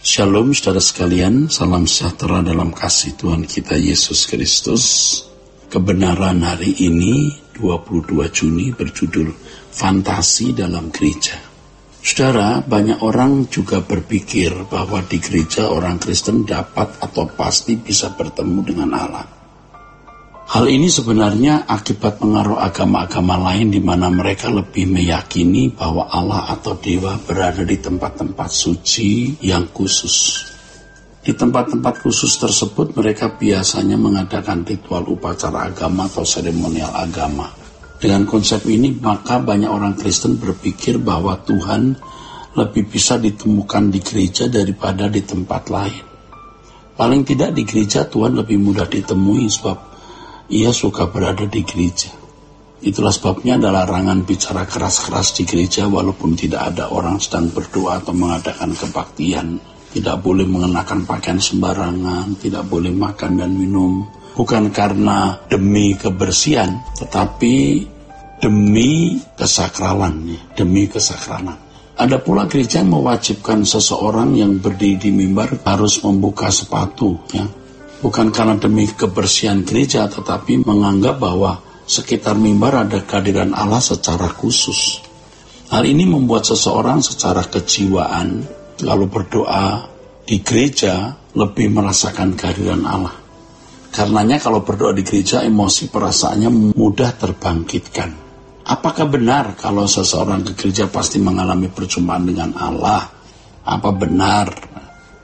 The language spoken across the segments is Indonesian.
Shalom saudara sekalian, salam sejahtera dalam kasih Tuhan kita Yesus Kristus. Kebenaran hari ini 22 Juni berjudul Fantasi dalam Gereja. Saudara, banyak orang juga berpikir bahwa di gereja orang Kristen dapat atau pasti bisa bertemu dengan Allah. Hal ini sebenarnya akibat pengaruh agama-agama lain di mana mereka lebih meyakini bahwa Allah atau Dewa berada di tempat-tempat suci yang khusus. Di tempat-tempat khusus tersebut mereka biasanya mengadakan ritual upacara agama atau seremonial agama. Dengan konsep ini maka banyak orang Kristen berpikir bahwa Tuhan lebih bisa ditemukan di gereja daripada di tempat lain. Paling tidak di gereja Tuhan lebih mudah ditemui sebab Ia suka berada di gereja. Itulah sebabnya ada larangan bicara keras-keras di gereja walaupun tidak ada orang sedang berdoa atau mengadakan kebaktian. Tidak boleh mengenakan pakaian sembarangan, tidak boleh makan dan minum. Bukan karena demi kebersihan, tetapi demi kesakralan. Demi kesakralan. Ada pula gereja yang mewajibkan seseorang yang berdiri di mimbar harus membuka sepatu, ya. Bukan karena demi kebersihan gereja, tetapi menganggap bahwa sekitar mimbar ada kehadiran Allah secara khusus. Hal ini membuat seseorang secara kejiwaan, lalu berdoa di gereja, lebih merasakan kehadiran Allah. Karenanya kalau berdoa di gereja, emosi perasaannya mudah terbangkitkan. Apakah benar kalau seseorang ke gereja pasti mengalami perjumpaan dengan Allah? Apa benar?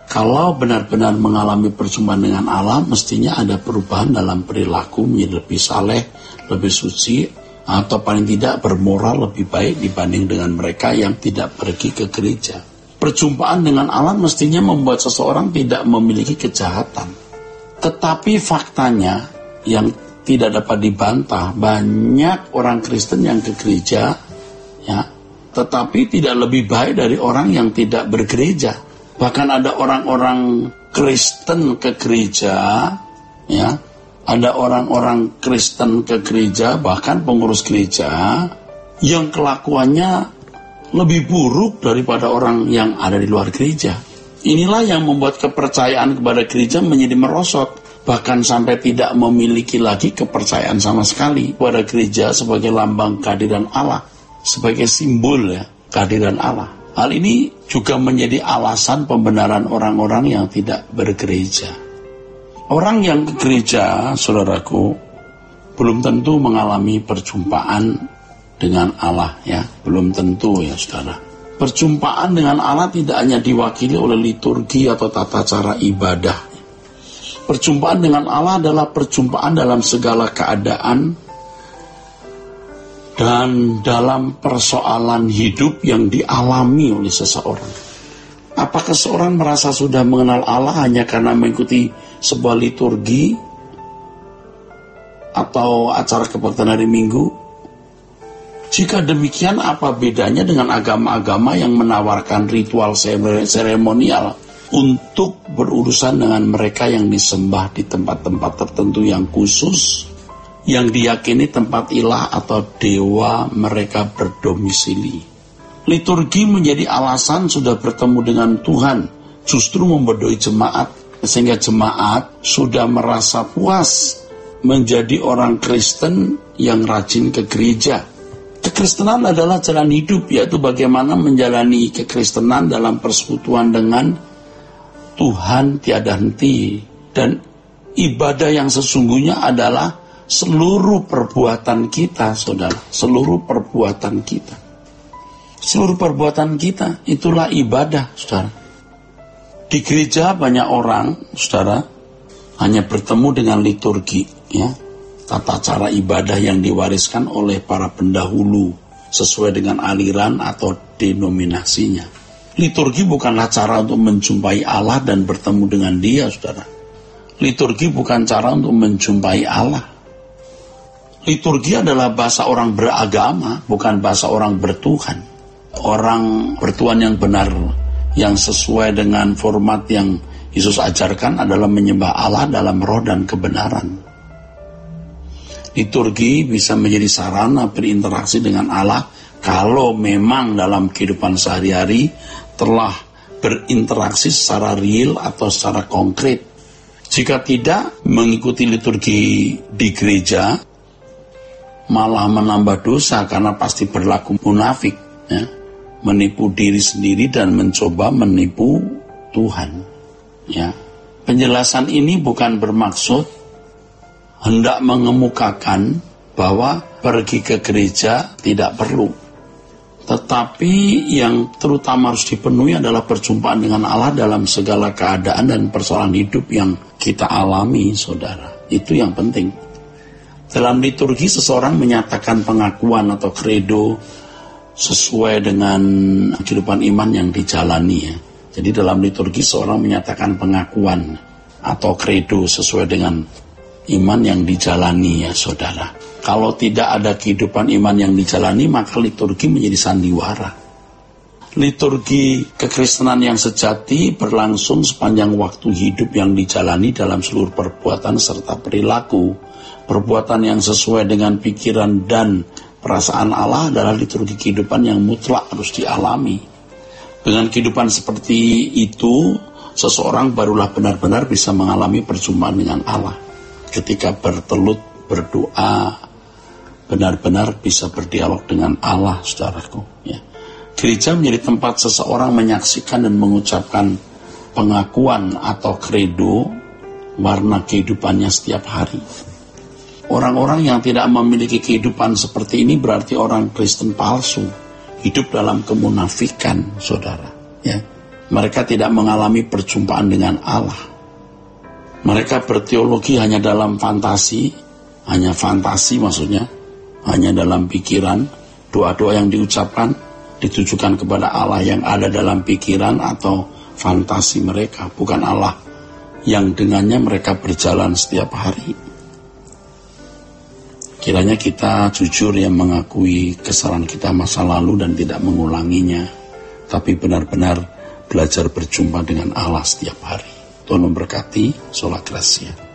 Kalau benar-benar mengalami perjumpaan dengan Allah, mestinya ada perubahan dalam perilaku menjadi lebih saleh, lebih suci, atau paling tidak bermoral lebih baik dibanding dengan mereka yang tidak pergi ke gereja. Perjumpaan dengan Allah mestinya membuat seseorang tidak memiliki kejahatan. Tetapi faktanya yang tidak dapat dibantah, banyak orang Kristen yang ke gereja, ya, tetapi tidak lebih baik dari orang yang tidak bergereja. Bahkan ada orang-orang Kristen ke gereja, ya, ada orang-orang Kristen ke gereja, bahkan pengurus gereja, yang kelakuannya lebih buruk daripada orang yang ada di luar gereja. Inilah yang membuat kepercayaan kepada gereja menjadi merosot, bahkan sampai tidak memiliki lagi kepercayaan sama sekali kepada gereja sebagai lambang kehadiran Allah, sebagai simbol, ya, kehadiran Allah. Hal ini juga menjadi alasan pembenaran orang-orang yang tidak bergereja. Orang yang ke gereja, saudaraku, belum tentu mengalami perjumpaan dengan Allah, ya. Belum tentu, ya saudara. Perjumpaan dengan Allah tidak hanya diwakili oleh liturgi atau tata cara ibadah. Perjumpaan dengan Allah adalah perjumpaan dalam segala keadaan dan dalam persoalan hidup yang dialami oleh seseorang. Apakah seorang merasa sudah mengenal Allah hanya karena mengikuti sebuah liturgi atau acara kebaktian hari Minggu? Jika demikian, apa bedanya dengan agama-agama yang menawarkan ritual seremonial untuk berurusan dengan mereka yang disembah di tempat-tempat tertentu yang khusus, yang diyakini tempat ilah atau dewa mereka berdomisili? Liturgi menjadi alasan sudah bertemu dengan Tuhan, justru membodohi jemaat, sehingga jemaat sudah merasa puas menjadi orang Kristen yang rajin ke gereja. Kekristenan adalah jalan hidup, yaitu bagaimana menjalani kekristenan dalam persekutuan dengan Tuhan tiada henti. Dan ibadah yang sesungguhnya adalah seluruh perbuatan kita, saudara. Seluruh perbuatan kita. Seluruh perbuatan kita, itulah ibadah, saudara. Di gereja banyak orang, saudara, hanya bertemu dengan liturgi, ya. Tata cara ibadah yang diwariskan oleh para pendahulu, sesuai dengan aliran atau denominasinya. Liturgi bukanlah cara untuk menjumpai Allah dan bertemu dengan Dia, saudara. Liturgi bukan cara untuk menjumpai Allah. Liturgi adalah bahasa orang beragama, bukan bahasa orang bertuhan. Orang bertuhan yang benar, yang sesuai dengan format yang Yesus ajarkan adalah menyembah Allah dalam roh dan kebenaran. Liturgi bisa menjadi sarana berinteraksi dengan Allah kalau memang dalam kehidupan sehari-hari telah berinteraksi secara real atau secara konkret. Jika tidak mengikuti liturgi di gereja, malah menambah dosa karena pasti berlaku munafik, ya, menipu diri sendiri dan mencoba menipu Tuhan. Ya, penjelasan ini bukan bermaksud hendak mengemukakan bahwa pergi ke gereja tidak perlu. Tetapi yang terutama harus dipenuhi adalah perjumpaan dengan Allah dalam segala keadaan dan persoalan hidup yang kita alami, saudara. Itu yang penting. Dalam liturgi seseorang menyatakan pengakuan atau credo sesuai dengan kehidupan iman yang dijalani, ya. Jadi dalam liturgi seorang menyatakan pengakuan atau credo sesuai dengan iman yang dijalani, ya saudara. Kalau tidak ada kehidupan iman yang dijalani, maka liturgi menjadi sandiwara. Liturgi kekristenan yang sejati berlangsung sepanjang waktu hidup yang dijalani dalam seluruh perbuatan serta perilaku. Perbuatan yang sesuai dengan pikiran dan perasaan Allah adalah liturgi kehidupan yang mutlak harus dialami. Dengan kehidupan seperti itu, seseorang barulah benar-benar bisa mengalami perjumpaan dengan Allah. Ketika bertelut berdoa, benar-benar bisa berdialog dengan Allah, saudaraku. Ya. Gereja menjadi tempat seseorang menyaksikan dan mengucapkan pengakuan atau credo warna kehidupannya setiap hari. Orang-orang yang tidak memiliki kehidupan seperti ini berarti orang Kristen palsu, hidup dalam kemunafikan, saudara. Ya. Mereka tidak mengalami perjumpaan dengan Allah. Mereka berteologi hanya dalam fantasi, maksudnya, hanya dalam pikiran. Doa-doa yang diucapkan ditujukan kepada Allah yang ada dalam pikiran atau fantasi mereka, bukan Allah yang dengannya mereka berjalan setiap hari. Kiranya kita jujur yang mengakui kesalahan kita masa lalu dan tidak mengulanginya, tapi benar-benar belajar berjumpa dengan Allah setiap hari. Tuhan memberkati. Sola Gracia.